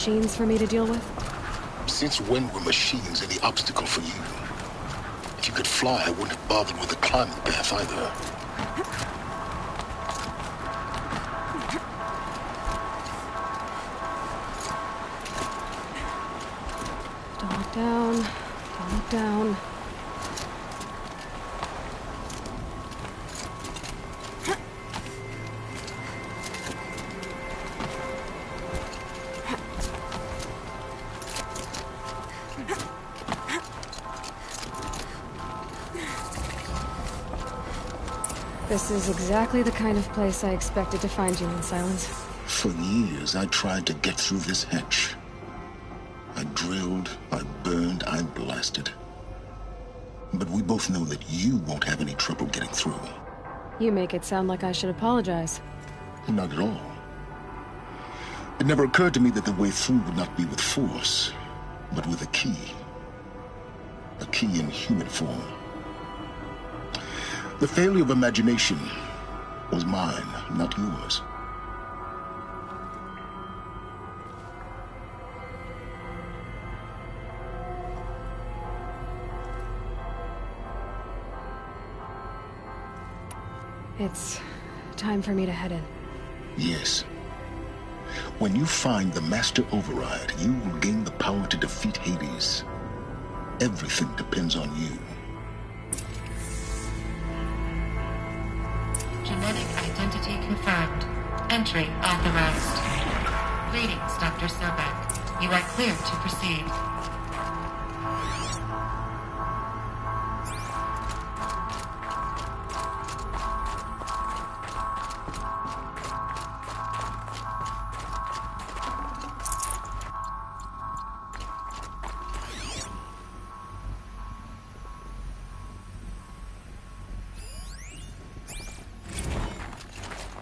Machines for me to deal with? Since when were machines any obstacle for you? If you could fly, I wouldn't have bothered with the climbing path either. Don't look down. Don't look down. This is exactly the kind of place I expected to find you in, Silence. For years, I tried to get through this hatch. I drilled, I burned, I blasted. But we both know that you won't have any trouble getting through. You make it sound like I should apologize. Not at all. It never occurred to me that the way through would not be with force, but with a key. A key in human form. The failure of imagination was mine, not yours. It's time for me to head in. Yes. When you find the Master Override, you will gain the power to defeat Hades. Everything depends on you. Genetic identity confirmed. Entry authorized. Greetings, Dr. Sobek. You are clear to proceed.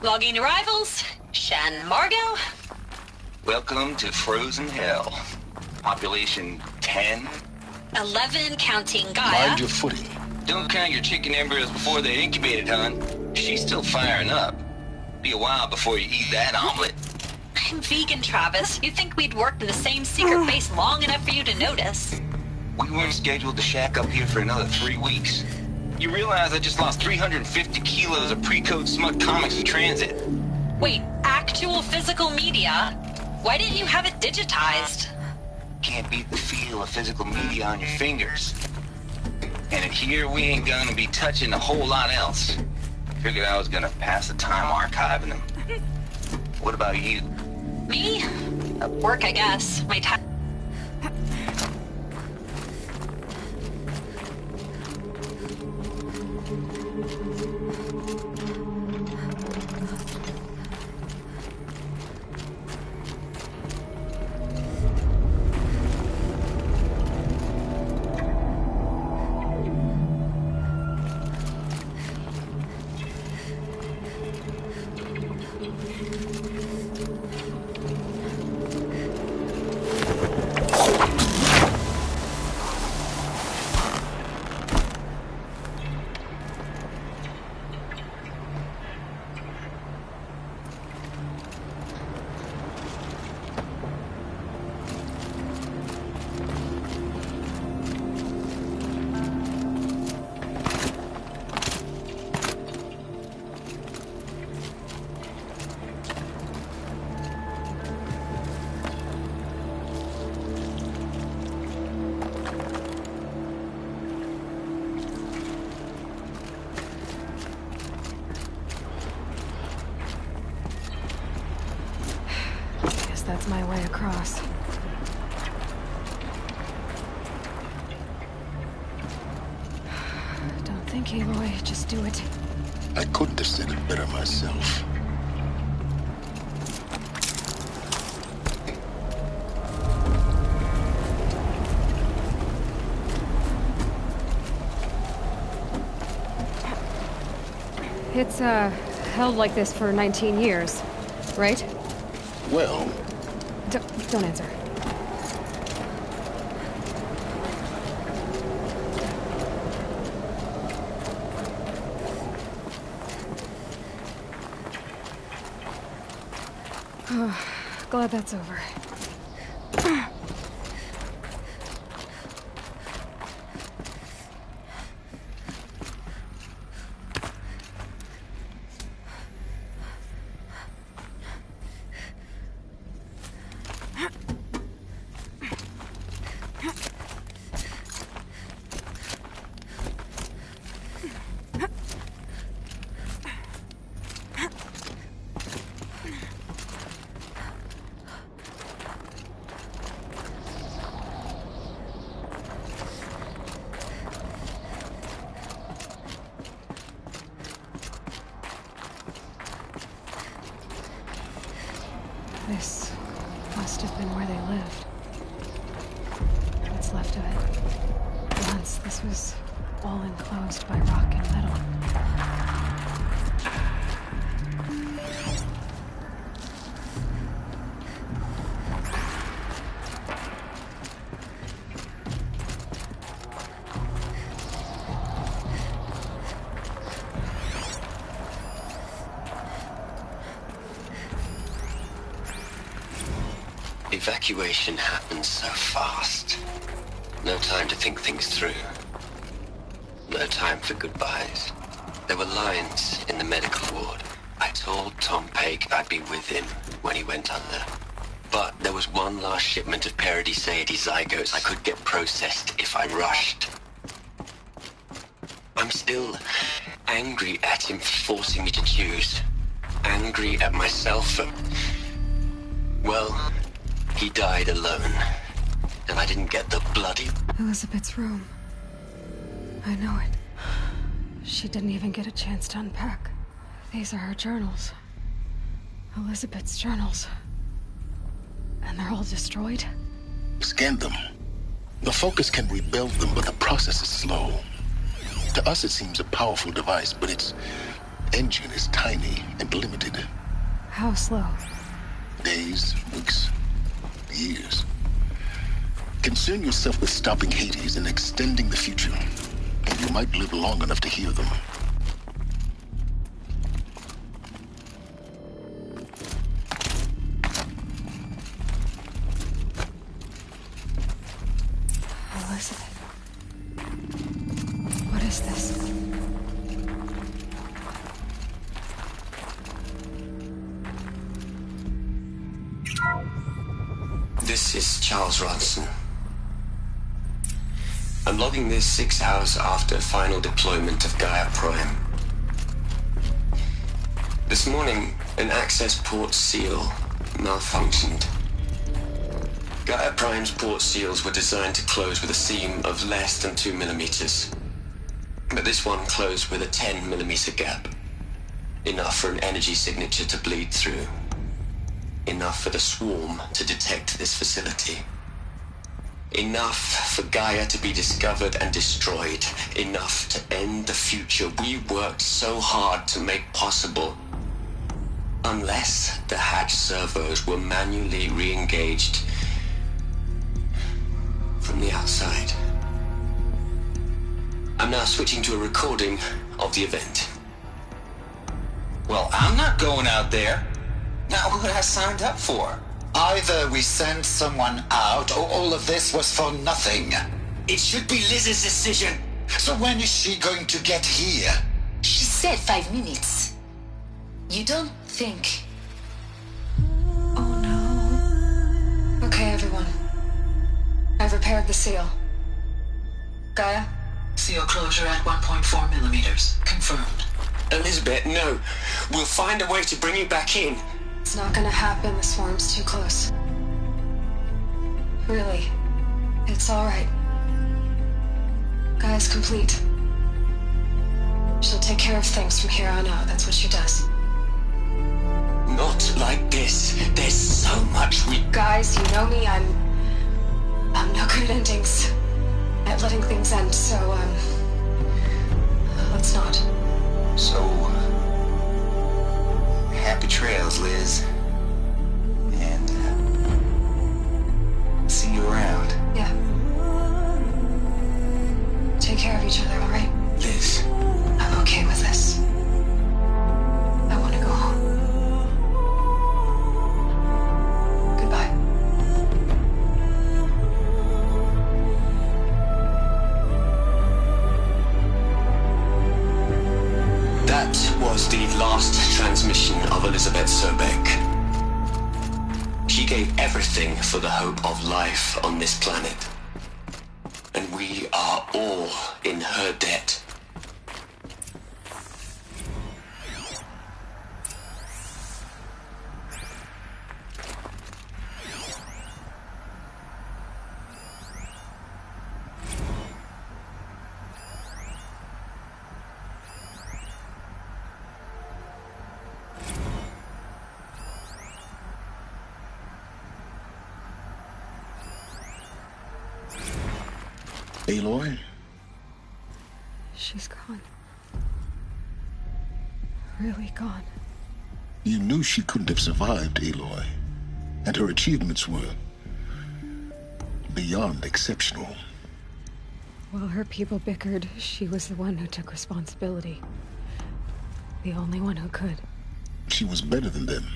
Logging arrivals. Shan Margot. Welcome to Frozen Hell. Population 10. 11 counting Gaia. Mind your footing. Don't count your chicken embryos before they're incubated, hon. She's still firing up. Be a while before you eat that omelet. I'm vegan, Travis. You'd think we'd worked in the same secret base long enough for you to notice. We weren't scheduled to shack up here for another 3 weeks. You realize I just lost 350 kilos of pre-code smut comics in transit. Wait, actual physical media? Why didn't you have it digitized? Can't beat the feel of physical media on your fingers. And in here, we ain't gonna be touching a whole lot else. Figured I was gonna pass the time archiving them. What about you? Me? Work, I guess. My time. That's my way across. Don't think, Aloy. Just do it. I couldn't have said it better myself. It's, held like this for 19 years, right? Well... Don't answer. Glad that's over. must have been where they lived. What's left of it. Once, this was all enclosed by rock and metal. Evacuation happened so fast. No time to think things through. No time for goodbyes. There were lines in the medical ward. I told Tom Paik I'd be with him when he went under. But there was one last shipment of Paradiseidae zygotes I could get processed if I rushed. I'm still angry at him for forcing me to choose. Angry at myself for... well... he died alone, and I didn't get the bloody... Elizabeth's room. I know it. She didn't even get a chance to unpack. These are her journals. Elizabeth's journals. And they're all destroyed? Scan them. The Focus can rebuild them, but the process is slow. To us, it seems a powerful device, but its engine is tiny and limited. How slow? Days, weeks, years. Concern yourself with stopping Hades and extending the future, and you might live long enough to hear them. Elizabeth. What is this? This is Charles Ronson. I'm logging this 6 hours after final deployment of Gaia Prime. This morning, an access port seal malfunctioned. Gaia Prime's port seals were designed to close with a seam of less than 2 millimeters. But this one closed with a 10 millimeter gap. Enough for an energy signature to bleed through. Enough for the swarm to detect this facility. Enough for Gaia to be discovered and destroyed. Enough to end the future we worked so hard to make possible. Unless the hatch servos were manually re-engaged from the outside. I'm now switching to a recording of the event. Well, I'm not going out there. Now, what I signed up for? Either we send someone out, or all of this was for nothing. It should be Liz's decision. So when is she going to get here? She said 5 minutes. You don't think... Oh no. Okay, everyone. I've repaired the seal. Gaia? Seal closure at 1.4 millimeters. Confirmed. Elizabeth, no. We'll find a way to bring you back in. It's not gonna happen, the swarm's too close. Really. It's alright. Gaia's complete. She'll take care of things from here on out, that's what she does. Not like this. There's so much we... Guys, you know me, I'm no good at endings. At letting things end, so, let's not. So, happy trails, Liz. And, see you around. Yeah. Take care of each other, alright? Liz. I'm okay with this. I want to go home. Goodbye. That was the last transmission of Elizabeth Sobek. She gave everything for the hope of life on this planet. And we are all in her debt. Aloy? She's gone. Really gone. You knew she couldn't have survived, Aloy. And her achievements were beyond exceptional. While her people bickered, she was the one who took responsibility. The only one who could. She was better than them.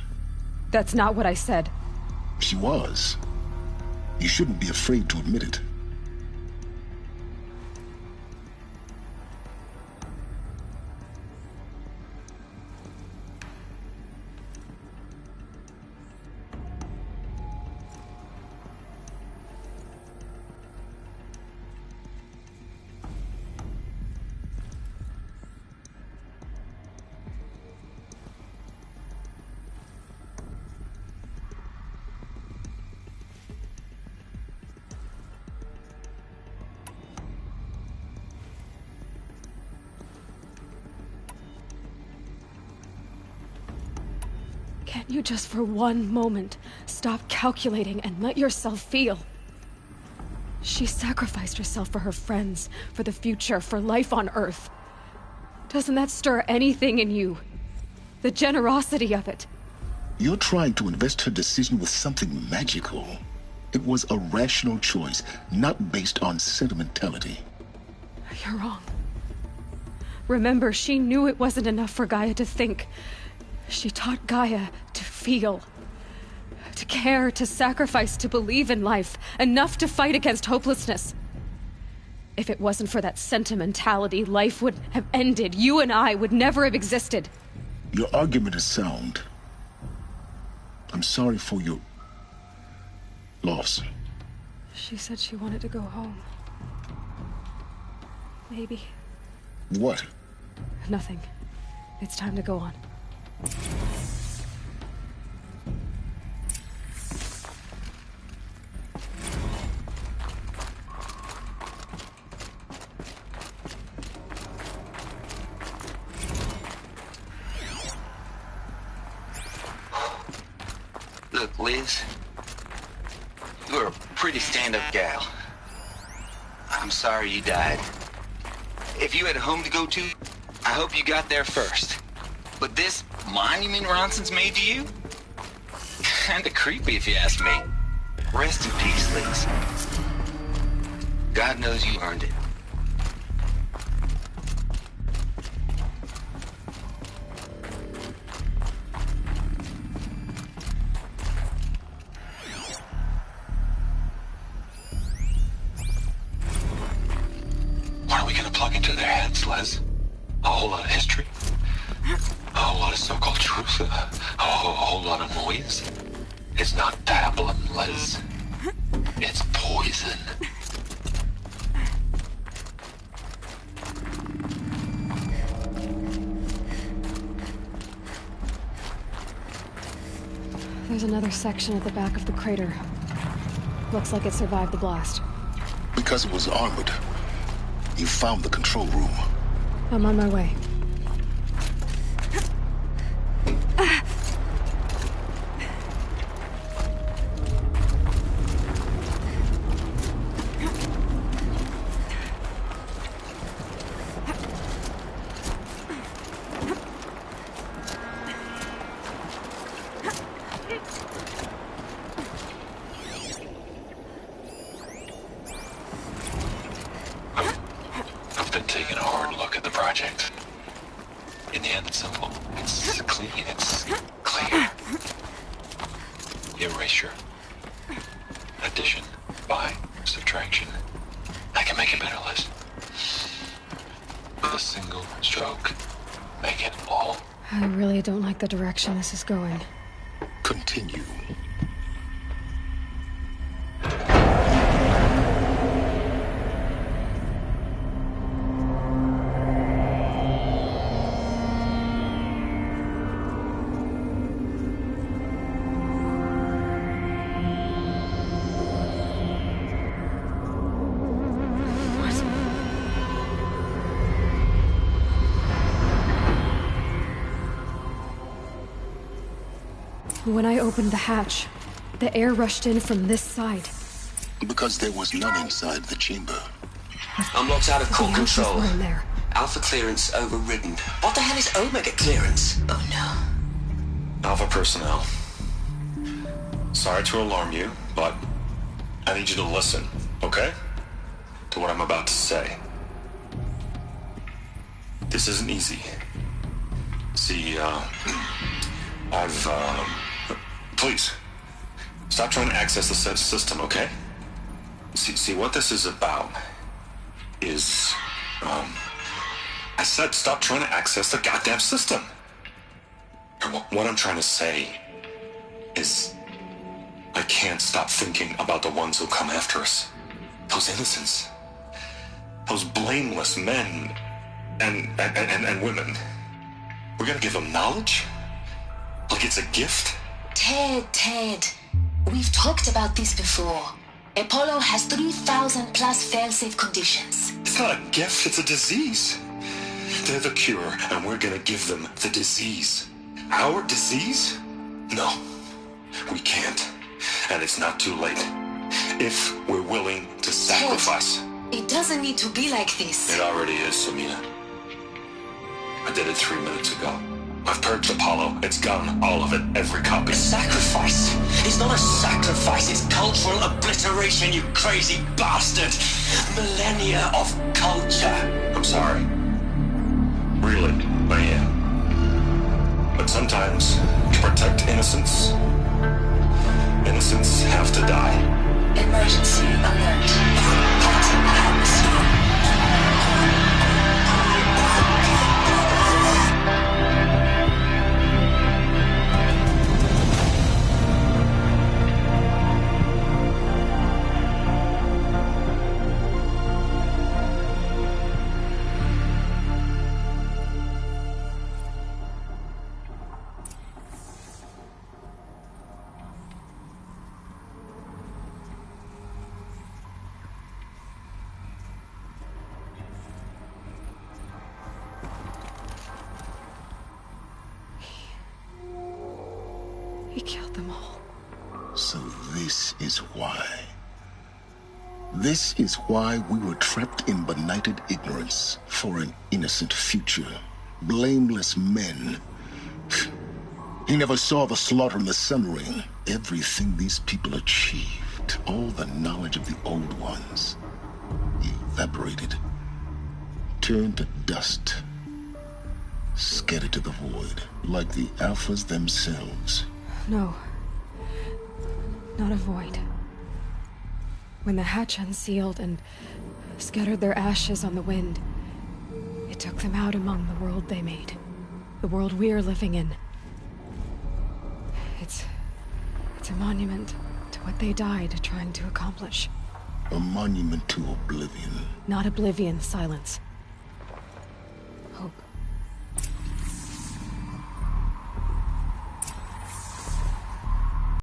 That's not what I said. She was. You shouldn't be afraid to admit it. Can't you just for one moment stop calculating and let yourself feel? She sacrificed herself for her friends, for the future, for life on Earth. Doesn't that stir anything in you? The generosity of it. You're trying to invest her decision with something magical. It was a rational choice, not based on sentimentality. You're wrong. Remember, she knew it wasn't enough for Gaia to think. She taught Gaia to feel, to care, to sacrifice, to believe in life, enough to fight against hopelessness. If it wasn't for that sentimentality, life would have ended. You and I would never have existed. Your argument is sound. I'm sorry for your loss. She said she wanted to go home. Maybe. What? Nothing. It's time to go on. Look, Liz, you're a pretty stand-up gal. I'm sorry you died. If you had a home to go to, I hope you got there first. But this monument Ronson's made to you? Kinda creepy if you ask me. Rest in peace, Liz. God knows you earned it. What are we gonna plug into their heads, Liz? A whole lot of history? A whole lot of so-called truth? A whole lot of noise? It's not tablet, Liz. It's poison. There's another section at the back of the crater. Looks like it survived the blast. Because it was armored. You found the control room. I'm on my way. I've been taking a hard look at the project. In the end, it's simple. It's clean. It's clear. Erasure. Addition. By. Subtraction. I can make it better, Liz. With a single stroke. Make it all. I really don't like the direction this is going. Continue. When I opened the hatch, the air rushed in from this side. Because there was none inside the chamber. I'm locked out of core The answers control. were in there. Alpha clearance overridden. What the hell is Omega clearance? Oh no. Alpha personnel. Sorry to alarm you, but I need you to listen, okay? To what I'm about to say. This isn't easy. See, please, stop trying to access the system, okay? See, what this is about is, I said stop trying to access the goddamn system. What I'm trying to say is, I can't stop thinking about the ones who come after us. Those innocents. Those blameless men and women. We're gonna give them knowledge? Like it's a gift? Ted. We've talked about this before. Apollo has 3,000 plus fail-safe conditions. It's not a gift, it's a disease. They're the cure, and we're gonna give them the disease. Our disease? No, we can't. And it's not too late. If we're willing to sacrifice. Ted, it doesn't need to be like this. It already is, Samina. I did it 3 minutes ago. I've purged Apollo. It's gone. All of it. Every copy. Sacrifice? It's not a sacrifice. It's cultural obliteration, you crazy bastard. Millennia of culture. I'm sorry. Really, I am. But sometimes, to protect innocence, innocents have to die. Emergency alert. Hot atmosphere. He killed them all. So this is why. This is why we were trapped in benighted ignorance for an innocent future. Blameless men. He never saw the slaughter in the Sun Ring. Everything these people achieved, all the knowledge of the old ones, evaporated, turned to dust, scattered to the void, like the Alphas themselves. No. Not a void. When the hatch unsealed and scattered their ashes on the wind, it took them out among the world they made. The world we're living in. It's a monument to what they died trying to accomplish. A monument to oblivion. Not oblivion, Silence.